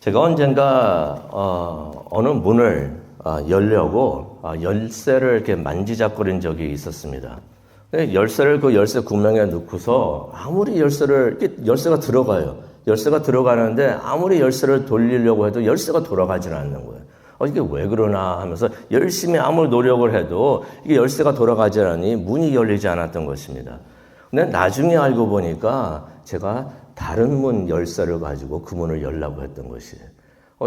제가 언젠가 어느 문을 열려고 열쇠를 이렇게 만지작거린 적이 있었습니다. 열쇠를 그 열쇠 구멍에 넣고서 아무리 열쇠가 들어가요. 열쇠가 들어가는데 아무리 열쇠를 돌리려고 해도 열쇠가 돌아가질 않는 거예요. 이게 왜 그러나 하면서 열심히 아무리 노력을 해도 이게 열쇠가 돌아가지 않으니 문이 열리지 않았던 것입니다. 근데 나중에 알고 보니까 제가 다른 문 열쇠를 가지고 그 문을 열라고 했던 것이에요.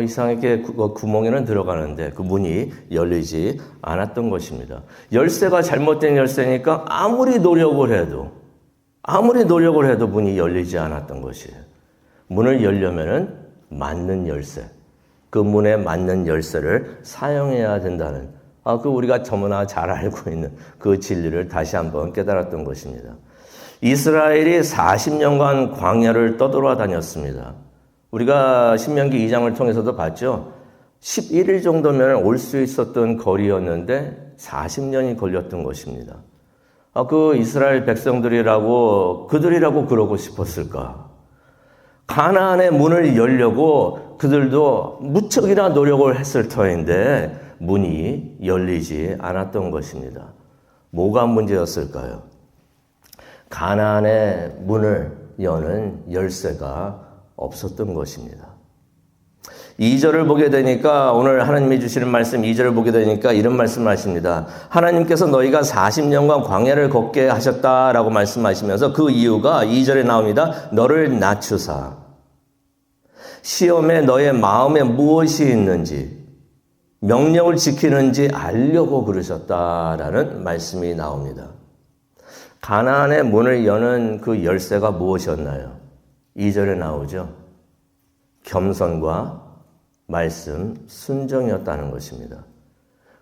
이상하게 그 구멍에는 들어가는데 그 문이 열리지 않았던 것입니다. 열쇠가 잘못된 열쇠니까 아무리 노력을 해도 문이 열리지 않았던 것이에요. 문을 열려면은 맞는 열쇠, 그 문에 맞는 열쇠를 사용해야 된다는 그 우리가 너무나 잘 알고 있는 그 진리를 다시 한번 깨달았던 것입니다. 이스라엘이 40년간 광야를 떠돌아다녔습니다. 우리가 신명기 2장을 통해서도 봤죠. 11일 정도면 올 수 있었던 거리였는데 40년이 걸렸던 것입니다. 그 이스라엘 백성들이라고 그들이라고 그러고 싶었을까? 가나안의 문을 열려고 그들도 무척이나 노력을 했을 터인데 문이 열리지 않았던 것입니다. 뭐가 문제였을까요? 가나안의 문을 여는 열쇠가 없었던 것입니다. 2절을 보게 되니까 오늘 하나님이 주시는 말씀 2절을 보게 되니까 이런 말씀을 하십니다. 하나님께서 너희가 40년간 광야를 걷게 하셨다라고 말씀하시면서 그 이유가 2절에 나옵니다. 너를 낮추사 시험에 너의 마음에 무엇이 있는지 명령을 지키는지 알려고 그러셨다라는 말씀이 나옵니다. 가나안의 문을 여는 그 열쇠가 무엇이었나요? 2절에 나오죠. 겸손과 말씀, 순종이었다는 것입니다.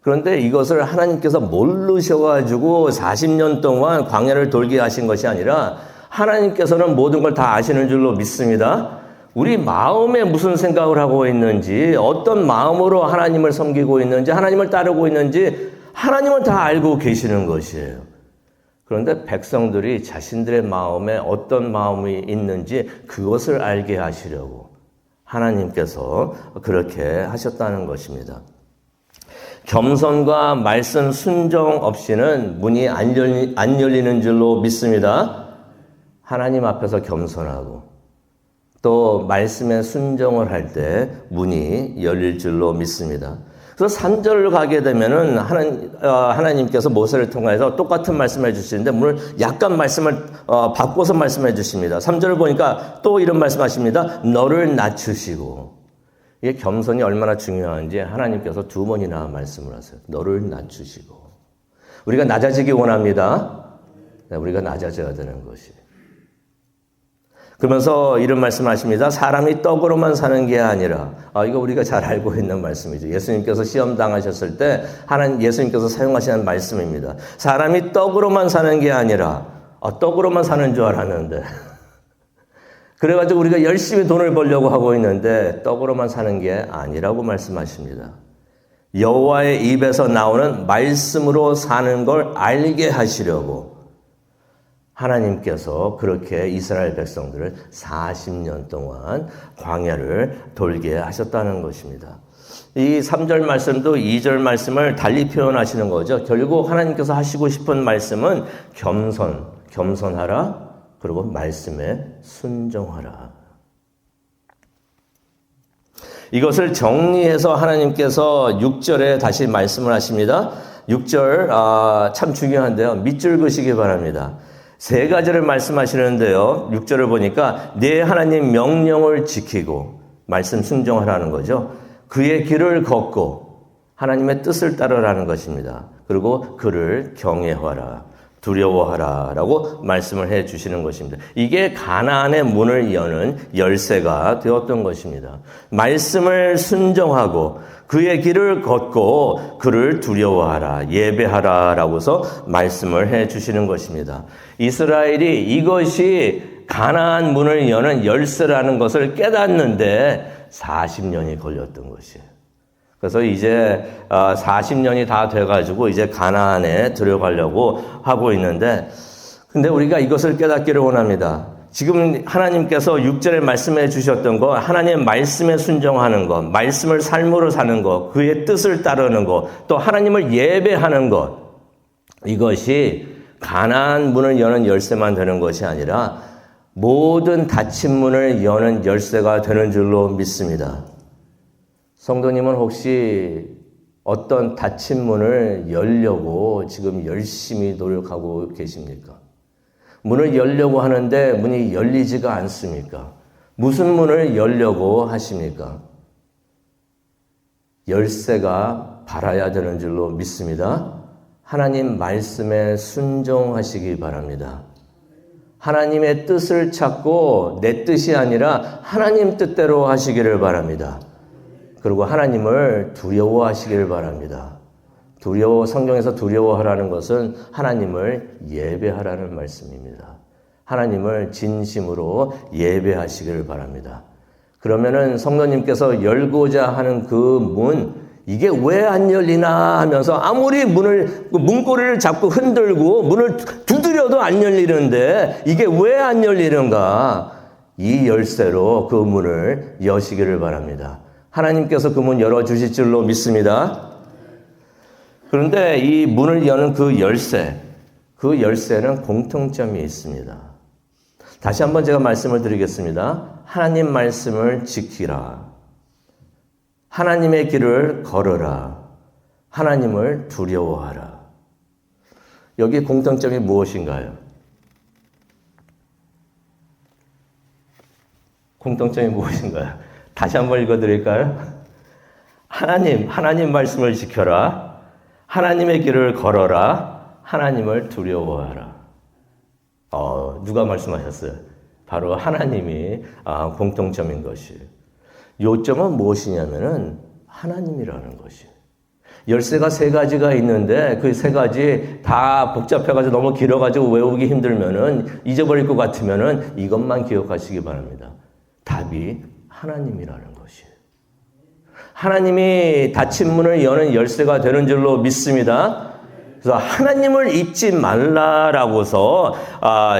그런데 이것을 하나님께서 모르셔가지고 40년 동안 광야를 돌게 하신 것이 아니라 하나님께서는 모든 걸 다 아시는 줄로 믿습니다. 우리 마음에 무슨 생각을 하고 있는지, 어떤 마음으로 하나님을 섬기고 있는지, 하나님을 따르고 있는지 하나님은 다 알고 계시는 것이에요. 그런데 백성들이 자신들의 마음에 어떤 마음이 있는지 그것을 알게 하시려고 하나님께서 그렇게 하셨다는 것입니다. 겸손과 말씀 순종 없이는 문이 안 열리는 줄로 믿습니다. 하나님 앞에서 겸손하고 또 말씀에 순종을 할 때 문이 열릴 줄로 믿습니다. 그래서 3절을 가게 되면은 하나님께서 모세를 통해서 똑같은 말씀을 해주시는데 오늘 약간 말씀을 바꿔서 말씀해 주십니다. 3절을 보니까 또 이런 말씀하십니다. 너를 낮추시고 이게 겸손이 얼마나 중요한지 하나님께서 2번이나 말씀을 하세요. 너를 낮추시고 우리가 낮아지기 원합니다. 우리가 낮아져야 되는 것이. 그러면서 이런 말씀을 하십니다. 사람이 떡으로만 사는 게 아니라 이거 우리가 잘 알고 있는 말씀이죠. 예수님께서 시험 당하셨을 때 예수님께서 사용하시는 말씀입니다. 사람이 떡으로만 사는 게 아니라 떡으로만 사는 줄 알았는데 그래가지고 우리가 열심히 돈을 벌려고 하고 있는데 떡으로만 사는 게 아니라고 말씀하십니다. 여호와의 입에서 나오는 말씀으로 사는 걸 알게 하시려고 하나님께서 그렇게 이스라엘 백성들을 40년 동안 광야를 돌게 하셨다는 것입니다. 이 3절 말씀도 2절 말씀을 달리 표현하시는 거죠. 결국 하나님께서 하시고 싶은 말씀은 겸손하라, 그리고 말씀에 순종하라. 이것을 정리해서 하나님께서 6절에 다시 말씀을 하십니다. 6절 참 중요한데요. 밑줄 그시기 바랍니다. 3가지를 말씀하시는데요. 6절을 보니까 내 하나님 명령을 지키고 말씀 순종하라는 거죠. 그의 길을 걷고 하나님의 뜻을 따르라는 것입니다. 그리고 그를 경외하라, 두려워하라 라고 말씀을 해 주시는 것입니다. 이게 가나안의 문을 여는 열쇠가 되었던 것입니다. 말씀을 순종하고 그의 길을 걷고 그를 두려워하라, 예배하라 라고서 말씀을 해 주시는 것입니다. 이스라엘이 이것이 가나안 문을 여는 열쇠라는 것을 깨닫는데 40년이 걸렸던 것이에요. 그래서 이제 40년이 다 돼가지고 이제 가나안에 들어가려고 하고 있는데, 근데 우리가 이것을 깨닫기를 원합니다. 지금 하나님께서 6절에 말씀해 주셨던 거, 하나님의 말씀에 순종하는 것, 말씀을 삶으로 사는 것, 그의 뜻을 따르는 것, 또 하나님을 예배하는 것, 이것이 가나안 문을 여는 열쇠만 되는 것이 아니라 모든 닫힌 문을 여는 열쇠가 되는 줄로 믿습니다. 성도님은 혹시 어떤 닫힌 문을 열려고 지금 열심히 노력하고 계십니까? 문을 열려고 하는데 문이 열리지가 않습니까? 무슨 문을 열려고 하십니까? 열쇠가 바라야 되는 줄로 믿습니다. 하나님 말씀에 순종하시기 바랍니다. 하나님의 뜻을 찾고 내 뜻이 아니라 하나님 뜻대로 하시기를 바랍니다. 그리고 하나님을 두려워하시기를 바랍니다. 성경에서 두려워하라는 것은 하나님을 예배하라는 말씀입니다. 하나님을 진심으로 예배하시기를 바랍니다. 그러면은 성도님께서 열고자 하는 그 문, 이게 왜 안 열리나 하면서 아무리 문고리를 잡고 흔들고 문을 두드려도 안 열리는데 이게 왜 안 열리는가? 이 열쇠로 그 문을 여시기를 바랍니다. 하나님께서 그 문 열어주실 줄로 믿습니다. 그런데 이 문을 여는 그 열쇠는 공통점이 있습니다. 다시 한번 제가 말씀을 드리겠습니다. 하나님 말씀을 지키라. 하나님의 길을 걸으라. 하나님을 두려워하라. 여기 공통점이 무엇인가요? 공통점이 무엇인가요? 다시 한번 읽어드릴까요? 하나님 말씀을 지켜라. 하나님의 길을 걸어라. 하나님을 두려워하라. 누가 말씀하셨어요? 바로 하나님이 공통점인 것이. 요점은 무엇이냐면은 하나님이라는 것이. 열쇠가 세 가지가 있는데 그 세 가지 다 복잡해가지고 너무 길어가지고 외우기 힘들면은 잊어버릴 것 같으면은 이것만 기억하시기 바랍니다. 답이 하나님이라는 것이에요. 하나님이 닫힌 문을 여는 열쇠가 되는 줄로 믿습니다. 그래서 하나님을 잊지 말라라고서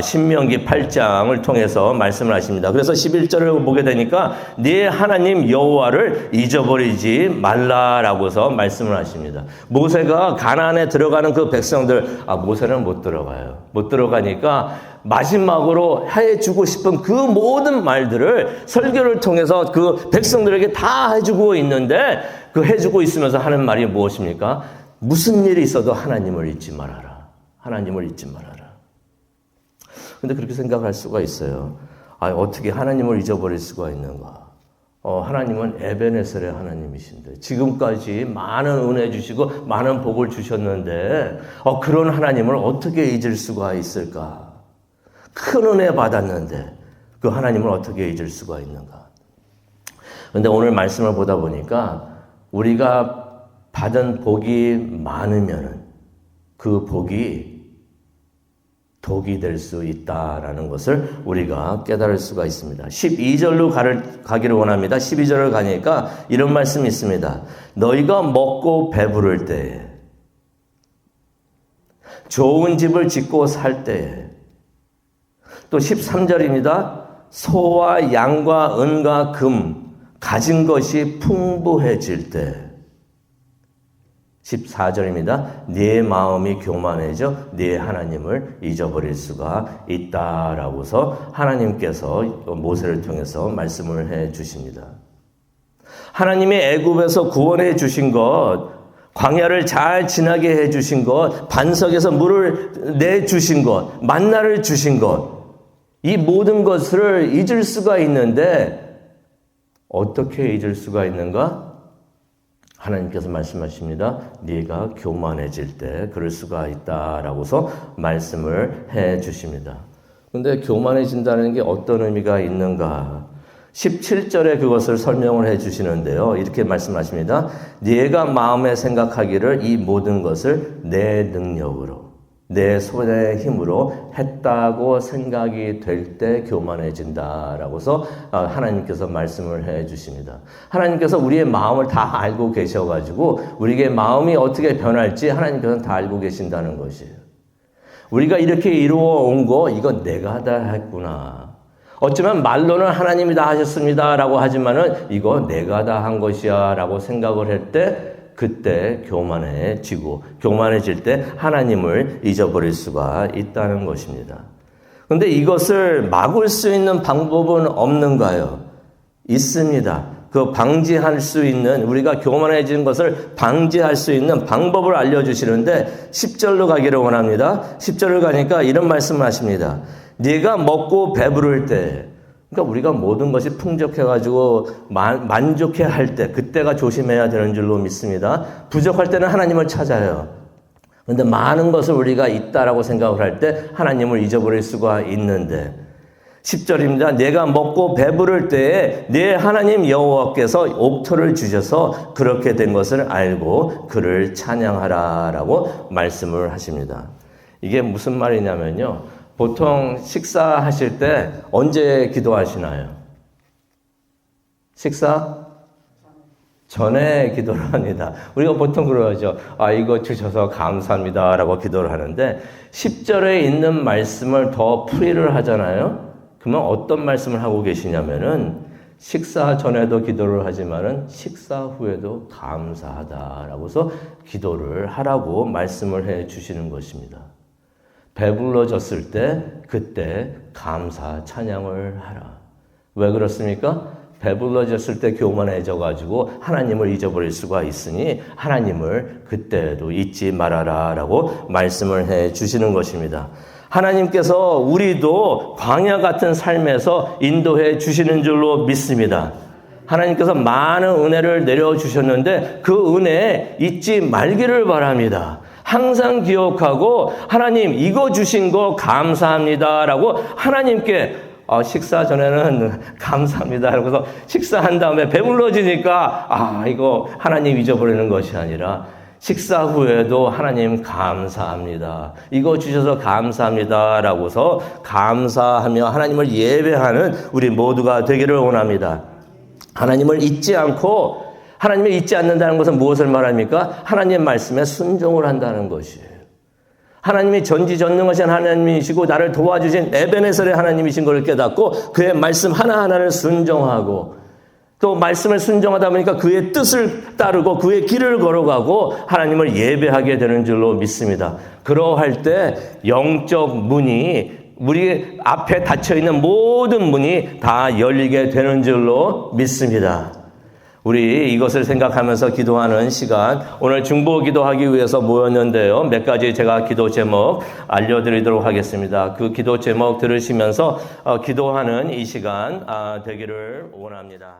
신명기 8장을 통해서 말씀을 하십니다. 그래서 11절을 보게 되니까 네 하나님 여호와를 잊어버리지 말라라고서 말씀을 하십니다. 모세가 가나안에 들어가는 그 백성들, 모세는 못 들어가요. 못 들어가니까 마지막으로 해주고 싶은 그 모든 말들을 설교를 통해서 그 백성들에게 다 해주고 있는데 그 해주고 있으면서 하는 말이 무엇입니까? 무슨 일이 있어도 하나님을 잊지 말아라. 하나님을 잊지 말아라. 근데 그렇게 생각할 수가 있어요. 어떻게 하나님을 잊어버릴 수가 있는가? 하나님은 에베네셀의 하나님이신데 지금까지 많은 은혜 주시고 많은 복을 주셨는데 그런 하나님을 어떻게 잊을 수가 있을까? 큰 은혜 받았는데 그 하나님을 어떻게 잊을 수가 있는가? 그런데 오늘 말씀을 보다 보니까 우리가 받은 복이 많으면 그 복이 독이 될 수 있다라는 것을 우리가 깨달을 수가 있습니다. 12절로 가기를 원합니다. 12절을 가니까 이런 말씀이 있습니다. 너희가 먹고 배부를 때에, 좋은 집을 짓고 살 때에, 또 13절입니다. 소와 양과 은과 금 가진 것이 풍부해질 때, 14절입니다. 네 마음이 교만해져 네 하나님을 잊어버릴 수가 있다라고서 하나님께서 모세를 통해서 말씀을 해 주십니다. 하나님이 애굽에서 구원해 주신 것, 광야를 잘 지나게 해 주신 것, 반석에서 물을 내 주신 것, 만나를 주신 것, 이 모든 것을 잊을 수가 있는데 어떻게 잊을 수가 있는가? 하나님께서 말씀하십니다. 네가 교만해질 때 그럴 수가 있다라고서 말씀을 해 주십니다. 그런데 교만해진다는 게 어떤 의미가 있는가? 17절에 그것을 설명을 해 주시는데요. 이렇게 말씀하십니다. 네가 마음에 생각하기를 이 모든 것을 내 능력으로, 내 손의 힘으로 했다고 생각이 될 때 교만해진다라고서 하나님께서 말씀을 해 주십니다. 하나님께서 우리의 마음을 다 알고 계셔가지고 우리의 마음이 어떻게 변할지 하나님께서는 다 알고 계신다는 것이에요. 우리가 이렇게 이루어 온 거 이거 내가 다 했구나. 어쩌면 말로는 하나님이 다 하셨습니다 라고 하지만은 이거 내가 다 한 것이야 라고 생각을 할 때 그때 교만해질 때 하나님을 잊어버릴 수가 있다는 것입니다. 그런데 이것을 막을 수 있는 방법은 없는가요? 있습니다. 그 방지할 수 있는, 우리가 교만해지는 것을 방지할 수 있는 방법을 알려주시는데 10절로 가기를 원합니다. 10절을 가니까 이런 말씀을 하십니다. 네가 먹고 배부를 때, 그러니까 우리가 모든 것이 풍족해가지고 만족해 할 때, 그때가 조심해야 되는 줄로 믿습니다. 부족할 때는 하나님을 찾아요. 그런데 많은 것을 우리가 있다라고 생각을 할 때 하나님을 잊어버릴 수가 있는데 10절입니다. 내가 먹고 배부를 때에 내 하나님 여호와께서 옥토를 주셔서 그렇게 된 것을 알고 그를 찬양하라라고 말씀을 하십니다. 이게 무슨 말이냐면요. 보통 식사하실 때 언제 기도하시나요? 식사 전에 기도를 합니다. 우리가 보통 그러죠. 이거 주셔서 감사합니다 라고 기도를 하는데 10절에 있는 말씀을 더 풀이를 하잖아요. 그러면 어떤 말씀을 하고 계시냐면은 식사 전에도 기도를 하지만은 식사 후에도 감사하다라고서 기도를 하라고 말씀을 해 주시는 것입니다. 배불러졌을 때 그때 감사 찬양을 하라. 왜 그렇습니까? 배불러졌을 때 교만해져가지고 하나님을 잊어버릴 수가 있으니 하나님을 그때도 잊지 말아라 라고 말씀을 해 주시는 것입니다. 하나님께서 우리도 광야 같은 삶에서 인도해 주시는 줄로 믿습니다. 하나님께서 많은 은혜를 내려주셨는데 그 은혜 잊지 말기를 바랍니다. 항상 기억하고 하나님 이거 주신 거 감사합니다 라고 하나님께 식사 전에는 감사합니다. 그래서 식사한 다음에 배불러지니까 이거 하나님 잊어버리는 것이 아니라 식사 후에도 하나님 감사합니다. 이거 주셔서 감사합니다. 라고서 감사하며 하나님을 예배하는 우리 모두가 되기를 원합니다. 하나님을 잊지 않고 하나님을 잊지 않는다는 것은 무엇을 말합니까? 하나님의 말씀에 순종을 한다는 것이에요. 하나님이 전지전능하신 하나님이시고 나를 도와주신 에베네셀의 하나님이신 것을 깨닫고 그의 말씀 하나하나를 순종하고 또 말씀을 순종하다 보니까 그의 뜻을 따르고 그의 길을 걸어가고 하나님을 예배하게 되는 줄로 믿습니다. 그러할 때 영적 문이 우리 앞에 닫혀있는 모든 문이 다 열리게 되는 줄로 믿습니다. 우리 이것을 생각하면서 기도하는 시간, 오늘 중보 기도하기 위해서 모였는데요. 몇 가지 제가 기도 제목 알려드리도록 하겠습니다. 그 기도 제목 들으시면서 기도하는 이 시간 되기를 원합니다.